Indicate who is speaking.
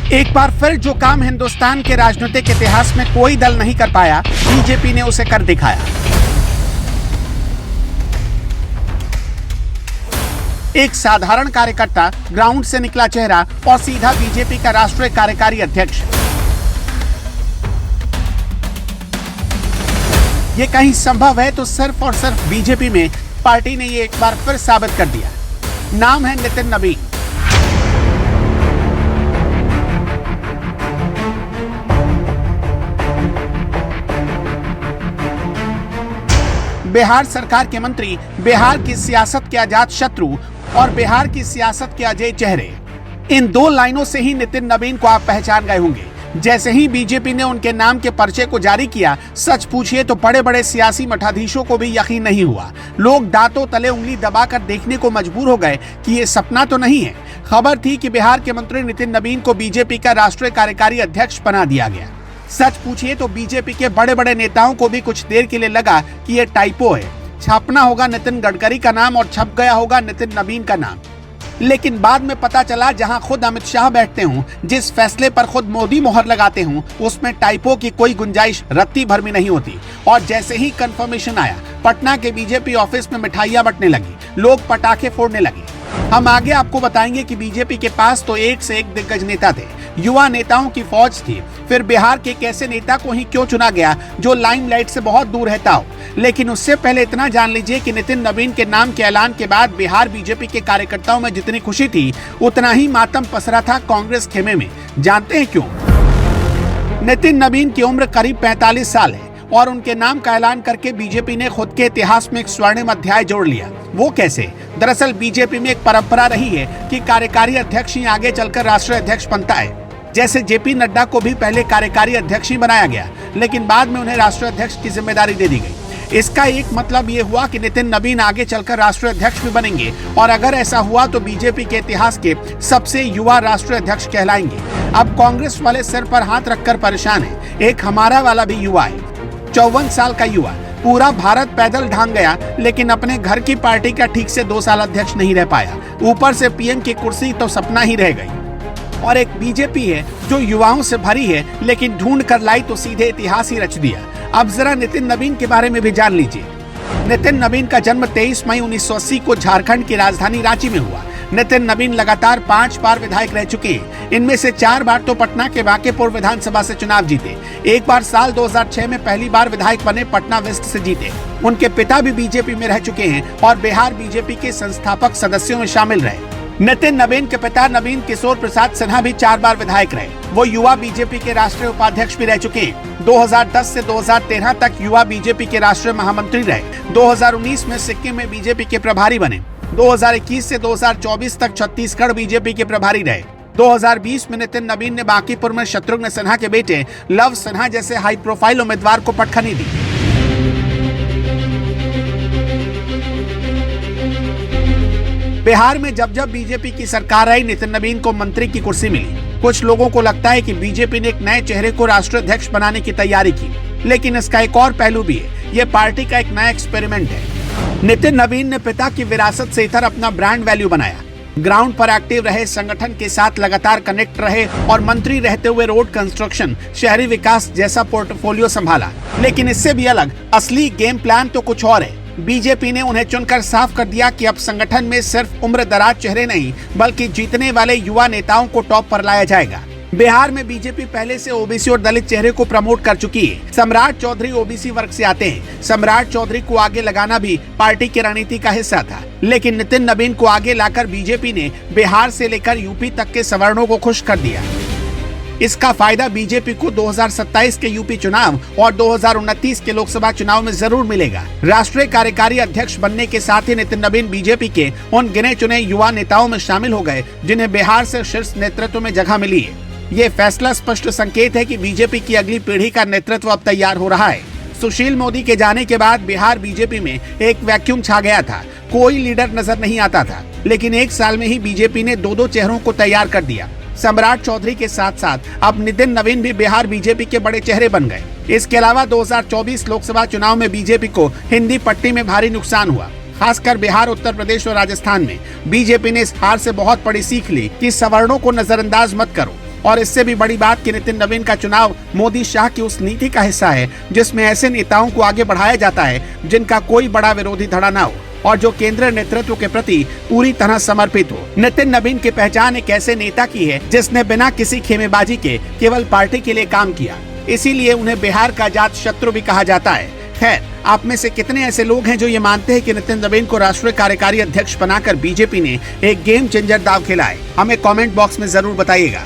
Speaker 1: एक बार फिर जो काम हिंदुस्तान के राजनीतिक इतिहास में कोई दल नहीं कर पाया, बीजेपी ने उसे कर दिखाया। एक साधारण कार्यकर्ता, ग्राउंड से निकला चेहरा और सीधा बीजेपी का राष्ट्रीय कार्यकारी अध्यक्ष। ये कहीं संभव है तो सिर्फ और सिर्फ बीजेपी में। पार्टी ने ये एक बार फिर साबित कर दिया। नाम है नितिन नवीन। बिहार सरकार के मंत्री, बिहार की सियासत के अजात शत्रु और बिहार की सियासत के अजय चेहरे। इन दो लाइनों से ही नितिन नवीन को आप पहचान गए होंगे। जैसे ही बीजेपी ने उनके नाम के पर्चे को जारी किया, सच पूछिए तो बड़े बड़े सियासी मठाधीशों को भी यकीन नहीं हुआ। लोग दांतों तले उंगली दबाकर देखने को मजबूर हो गए कि ये सपना तो नहीं है। खबर थी कि बिहार के मंत्री नितिन नवीन को बीजेपी का राष्ट्रीय कार्यकारी अध्यक्ष बना दिया गया। सच पूछिए तो बीजेपी के बड़े बड़े नेताओं को भी कुछ देर के लिए लगा कि ये टाइपो है, छापना होगा नितिन गडकरी का नाम और छप गया होगा नितिन नवीन का नाम। लेकिन बाद में पता चला जहां खुद अमित शाह बैठते हों, जिस फैसले पर खुद मोदी मोहर लगाते हों, उसमें टाइपो की कोई गुंजाइश रत्ती भर में नहीं होती। और जैसे ही कंफर्मेशन आया, पटना के बीजेपी ऑफिस में मिठाइयां बंटने लगी, लोग पटाखे फोड़ने लगे। हम आगे आपको बताएंगे कि बीजेपी के पास तो एक से एक दिग्गज नेता थे, युवा नेताओं की फौज थी। फिर बिहार के एक ऐसे नेता को ही क्यों चुना गया जो लाइमलाइट से बहुत दूर रहता हो। लेकिन उससे पहले इतना जान लीजिए कि नितिन नवीन के नाम के ऐलान के बाद बिहार बीजेपी के कार्यकर्ताओं में जितनी खुशी थी, उतना ही मातम पसरा था कांग्रेस खेमे में। जानते हैं क्यों? नितिन नवीन की उम्र करीब 45 साल है और उनके नाम का ऐलान करके बीजेपी ने खुद के इतिहास में एक स्वर्णिम अध्याय जोड़ लिया। वो कैसे? दरअसल बीजेपी में एक परंपरा रही है कि कार्यकारी अध्यक्ष ही आगे चलकर राष्ट्रीय अध्यक्ष बनता है। जैसे जेपी नड्डा को भी पहले कार्यकारी अध्यक्ष ही बनाया गया, लेकिन बाद में उन्हें राष्ट्रीय अध्यक्ष की जिम्मेदारी दे दी गई। इसका एक मतलब ये हुआ कि नितिन नवीन आगे चलकर राष्ट्रीय अध्यक्ष भी बनेंगे और अगर ऐसा हुआ तो बीजेपी के इतिहास के सबसे युवा राष्ट्रीय अध्यक्ष कहलाएंगे। अब कांग्रेस वाले सिर पर हाथ रखकर परेशान है। एक हमारा वाला भी युवा है, 54 साल का युवा। पूरा भारत पैदल ढांग गया, लेकिन अपने घर की पार्टी का ठीक से 2 साल अध्यक्ष नहीं रह पाया। ऊपर से पीएम की कुर्सी तो सपना ही रह गई। और एक बीजेपी है जो युवाओं से भरी है, लेकिन ढूंढ कर लाई तो सीधे इतिहास ही रच दिया। अब जरा नितिन नवीन के बारे में भी जान लीजिए। नितिन नवीन का जन्म 23 मई 1980 को झारखंड की राजधानी रांची में हुआ। नितिन नवीन लगातार 5 बार विधायक रह चुके हैं। इनमें से 4 बार तो पटना के बांकेपुर विधानसभा से चुनाव जीते। एक बार साल 2006 में पहली बार विधायक बने, पटना वेस्ट से जीते। उनके पिता भी बीजेपी में रह चुके हैं और बिहार बीजेपी के संस्थापक सदस्यों में शामिल रहे। नितिन नवीन के पिता नवीन किशोर प्रसाद सिन्हा भी 4 बार विधायक रहे। वो युवा बीजेपी के राष्ट्रीय उपाध्यक्ष भी रह चुके हैं। 2010 से 2013 तक युवा बीजेपी के राष्ट्रीय महामंत्री रहे। 2019 में सिक्किम में बीजेपी के प्रभारी बने। 2021 से 2024 तक छत्तीसगढ़ बीजेपी के प्रभारी रहे। 2020 में नितिन नवीन ने बांकीपुर में शत्रुघ्न सिन्हा के बेटे लव सिन्हा जैसे हाई प्रोफाइल उम्मीदवार को पटखनी दी। बिहार में जब जब बीजेपी की सरकार आई, नितिन नवीन को मंत्री की कुर्सी मिली। कुछ लोगों को लगता है कि बीजेपी ने एक नए चेहरे को राष्ट्रीय अध्यक्ष बनाने की तैयारी की, लेकिन इसका एक और पहलू भी है। ये पार्टी का एक नया एक्सपेरिमेंट है। नितिन नवीन ने पिता की विरासत से इधर अपना ब्रांड वैल्यू बनाया। ग्राउंड पर एक्टिव रहे, संगठन के साथ लगातार कनेक्ट रहे और मंत्री रहते हुए रोड कंस्ट्रक्शन, शहरी विकास जैसा पोर्टफोलियो संभाला। लेकिन इससे भी अलग असली गेम प्लान तो कुछ और है। बीजेपी ने उन्हें चुनकर साफ कर दिया कि अब संगठन में सिर्फ उम्र दराज चेहरे नहीं, बल्कि जीतने वाले युवा नेताओं को टॉप पर लाया जाएगा। बिहार में बीजेपी पहले से ओबीसी और दलित चेहरे को प्रमोट कर चुकी है। सम्राट चौधरी ओबीसी वर्ग से आते हैं। सम्राट चौधरी को आगे लगाना भी पार्टी की रणनीति का हिस्सा था, लेकिन नितिन नवीन को आगे लाकर बीजेपी ने बिहार से लेकर यूपी तक के सवर्णों को खुश कर दिया। इसका फायदा बीजेपी को 2027 के यूपी चुनाव और 2029 के लोकसभा चुनाव में जरूर मिलेगा। राष्ट्रीय कार्यकारी अध्यक्ष बनने के साथ ही नितिन नवीन बीजेपी के उन गिने चुने युवा नेताओं में शामिल हो गए जिन्हें बिहार से शीर्ष नेतृत्व में जगह मिली है। ये फैसला स्पष्ट संकेत है कि बीजेपी की अगली पीढ़ी का नेतृत्व अब तैयार हो रहा है। सुशील मोदी के जाने के बाद बिहार बीजेपी में एक वैक्यूम छा गया था। कोई लीडर नजर नहीं आता था, लेकिन 1 साल में ही बीजेपी ने 2 चेहरों को तैयार कर दिया। सम्राट चौधरी के साथ साथ अब नितिन नवीन भी बिहार बीजेपी के बड़े चेहरे बन गए। इसके अलावा 2024 लोकसभा चुनाव में बीजेपी को हिंदी पट्टी में भारी नुकसान हुआ। खासकर बिहार, उत्तर प्रदेश और राजस्थान में बीजेपी ने इस हार से बहुत बड़ी सीख ली कि सवर्णों को नजरअंदाज मत करो और इससे भी बड़ी बात कि नितिन नवीन का चुनाव मोदी शाह की उस नीति का हिस्सा है जिसमें ऐसे नेताओं को आगे बढ़ाया जाता है जिनका कोई बड़ा विरोधी धड़ा न हो और जो केंद्रीय नेतृत्व के प्रति पूरी तरह समर्पित हो। नितिन नवीन की पहचान एक ऐसे नेता की है जिसने बिना किसी खेमेबाजी के केवल पार्टी के लिए काम किया, इसीलिए उन्हें बिहार का अजात शत्रु भी कहा जाता है। खैर, आप में से कितने ऐसे लोग हैं जो ये मानते हैं कि नितिन नवीन को राष्ट्रीय कार्यकारी अध्यक्ष बनाकर बीजेपी ने एक गेम चेंजर दाव खेला है? हमें कमेंट बॉक्स में जरूर बताइएगा।